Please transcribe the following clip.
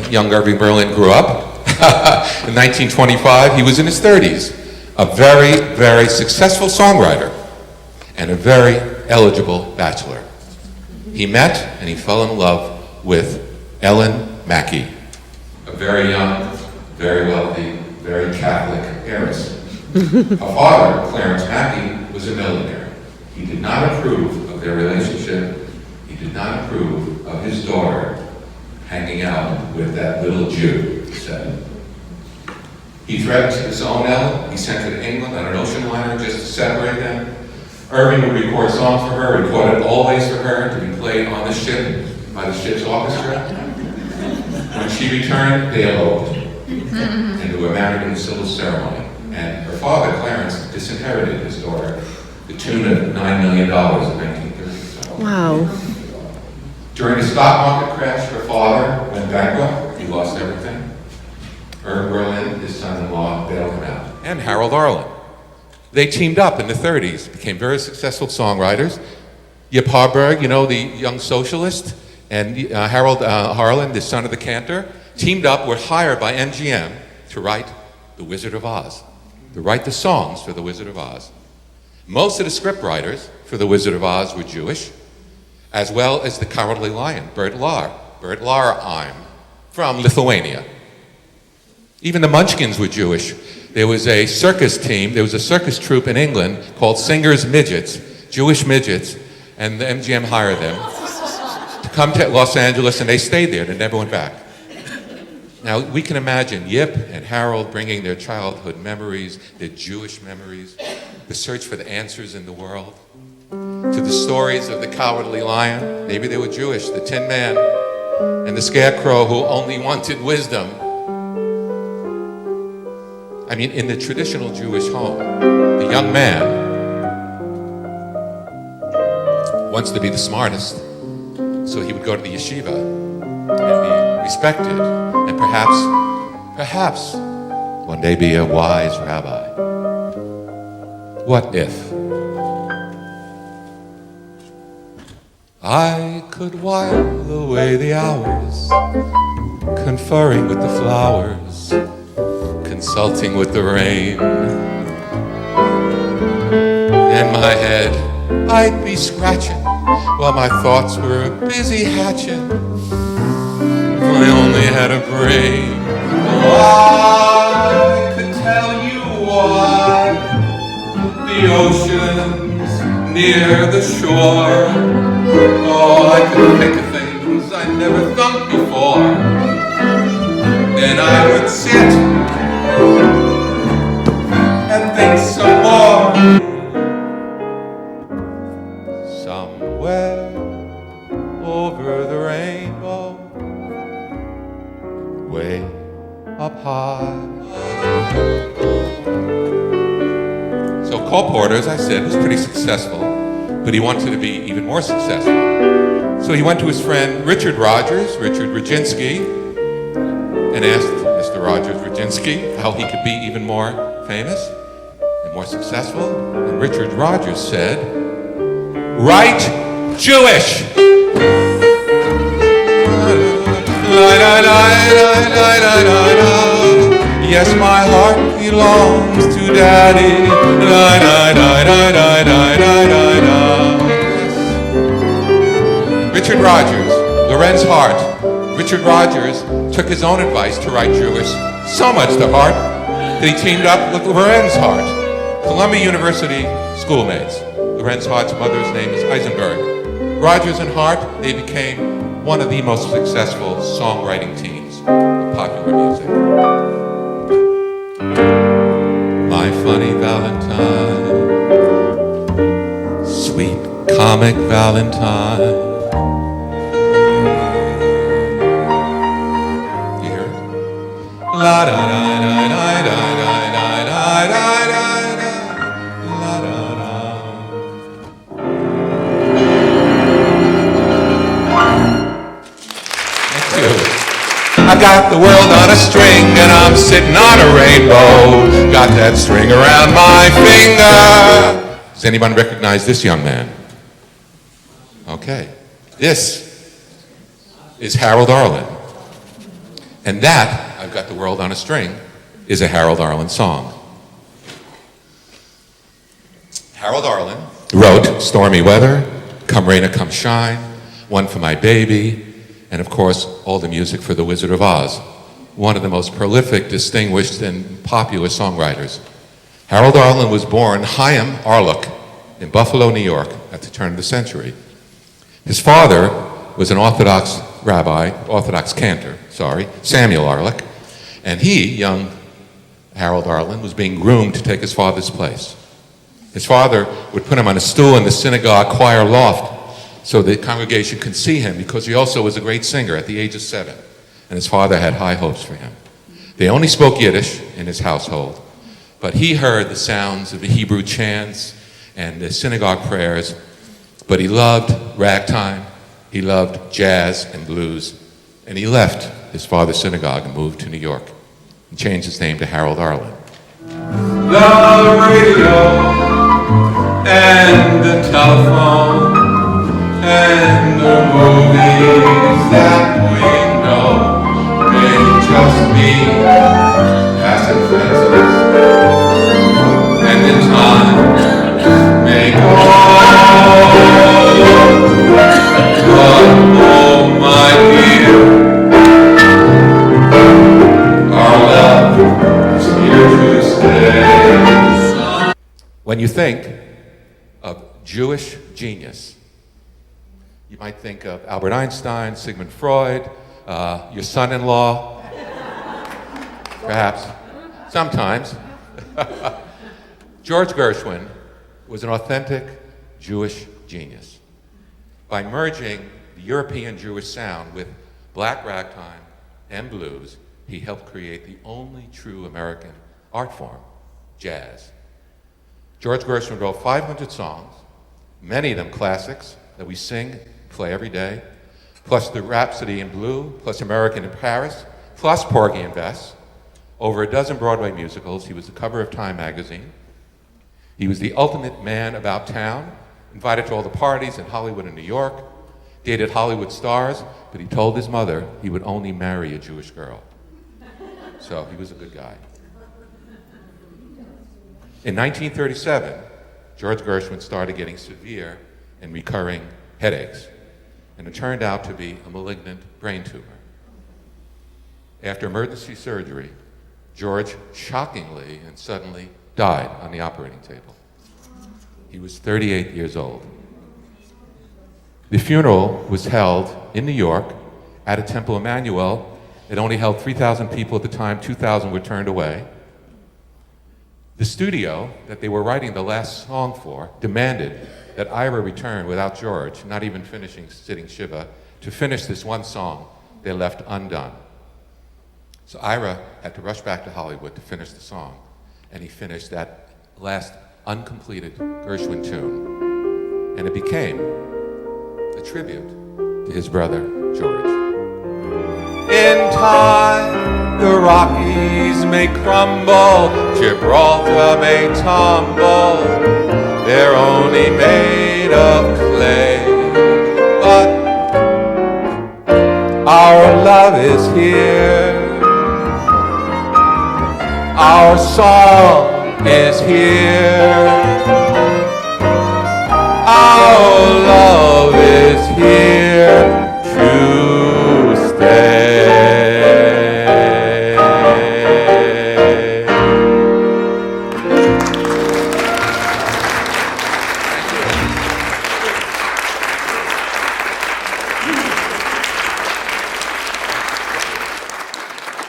young Irving Berlin grew up. In 1925, he was in his 30s, a very, very successful songwriter and a very eligible bachelor. He met and he fell in love with Ellen Mackey, a very young, very wealthy, very Catholic heiress. Her father, Clarence Mackey, was a millionaire. He did not approve of their relationship. He did not approve of his daughter hanging out with that little Jew, he said. He threatened to disown Ellen. He sent her to England on an ocean liner just to separate them. Irving would record songs for her, recorded always for her to be played on the ship by the ship's orchestra. When she returned, they eloped, and they were married in a civil ceremony. And her father, Clarence, disinherited his daughter, the tune of $9 million in 1930. Wow. During the stock market crash, her father went bankrupt. He lost everything. Irving Berlin, his son-in-law, bailed him out. And Harold Arlen. They teamed up in the 30s, became very successful songwriters. Yip Harburg, you know, the young socialist, and Harold Arlen, the son of the cantor, teamed up, were hired by MGM to write The Wizard of Oz, to write the songs for The Wizard of Oz. Most of the script writers for The Wizard of Oz were Jewish, as well as the Cowardly Lion, Bert Lahr from Lithuania. Even the Munchkins were Jewish. There was a circus team, there was a circus troupe in England called Singer's Midgets, Jewish midgets, and the MGM hired them to come to Los Angeles, and they stayed there, they never went back. Now, we can imagine Yip and Harold bringing their childhood memories, their Jewish memories, the search for the answers in the world, to the stories of the Cowardly Lion. Maybe they were Jewish, the Tin Man, and the Scarecrow who only wanted wisdom. I mean, in the traditional Jewish home, the young man wants to be the smartest, so he would go to the yeshiva and be respected, and perhaps, one day be a wise rabbi. What if I could while away the hours, conferring with the flowers, consulting with the rain? In my head, I'd be scratching while my thoughts were busy hatching. If I only had a brain, I could tell you why the ocean's near the shore. Oh, I could think of things I never thought before. Then I would sit and think some more. Somewhere over the rainbow, way up high. So Cole Porter, as I said, was pretty successful, but he wanted to be even more successful. So he went to his friend Richard Rodzinski, and asked Mr. Rodzinski how he could be even more famous and more successful. And Richard Rodgers said, "Write Jewish." Yes, my heart belongs to Daddy. Richard Rodgers, Lorenz Hart. Richard Rodgers took his own advice to write Jewish, so much to heart that he teamed up with Lorenz Hart, Columbia University schoolmates. Lorenz Hart's mother's name is Eisenberg. Rodgers and Hart, they became one of the most successful songwriting teams of popular music. My funny Valentine, sweet comic Valentine. La da da da da da da da da da la da da. Thank you. I got the world on a string and I'm sitting on a rainbow. Got that string around my finger. Does anyone recognize this young man? Okay. This is Harold Arlen. And that, I've Got the World on a String, is a Harold Arlen song. Harold Arlen wrote Stormy Weather, Come Rain or Come Shine, One for My Baby, and of course, all the music for The Wizard of Oz. One of the most prolific, distinguished, and popular songwriters. Harold Arlen was born Chaim Arluck in Buffalo, New York at the turn of the century. His father was an Orthodox cantor, Samuel Arluck, and he, young Harold Arlen, was being groomed to take his father's place. His father would put him on a stool in the synagogue choir loft so the congregation could see him, because he also was a great singer at the age of 7, and his father had high hopes for him. They only spoke Yiddish in his household, but he heard the sounds of the Hebrew chants and the synagogue prayers, but he loved ragtime, he loved jazz and blues, and he left his father's synagogue and moved to New York and changed his name to Harold Arlen. The radio and the telephone and the movies that we know may just be passing fences, and in time may go. But oh my dear, our love is here to stay. When you think of Jewish genius, you might think of Albert Einstein, Sigmund Freud, your son-in-law, perhaps, sometimes. George Gershwin was an authentic Jewish genius. By merging the European Jewish sound with black ragtime and blues, he helped create the only true American art form, jazz. George Gershwin wrote 500 songs, many of them classics that we sing, play every day, plus the Rhapsody in Blue, plus American in Paris, plus Porgy and Bess. Over a dozen Broadway musicals. He was the cover of Time magazine. He was the ultimate man about town, invited to all the parties in Hollywood and New York, dated Hollywood stars, but he told his mother he would only marry a Jewish girl. So he was a good guy. In 1937, George Gershwin started getting severe and recurring headaches, and it turned out to be a malignant brain tumor. After emergency surgery, George shockingly and suddenly died on the operating table. He was 38 years old. The funeral was held in New York at a Temple Emmanuel. It only held 3,000 people at the time, 2,000 were turned away. The studio that they were writing the last song for demanded that Ira return without George, not even finishing Sitting Shiva, to finish this one song they left undone. So Ira had to rush back to Hollywood to finish the song, and he finished that last uncompleted Gershwin tune, and it became a tribute to his brother, George. In time, the Rockies may crumble, Gibraltar may tumble, they're only made of clay. But our love is here, our song is here.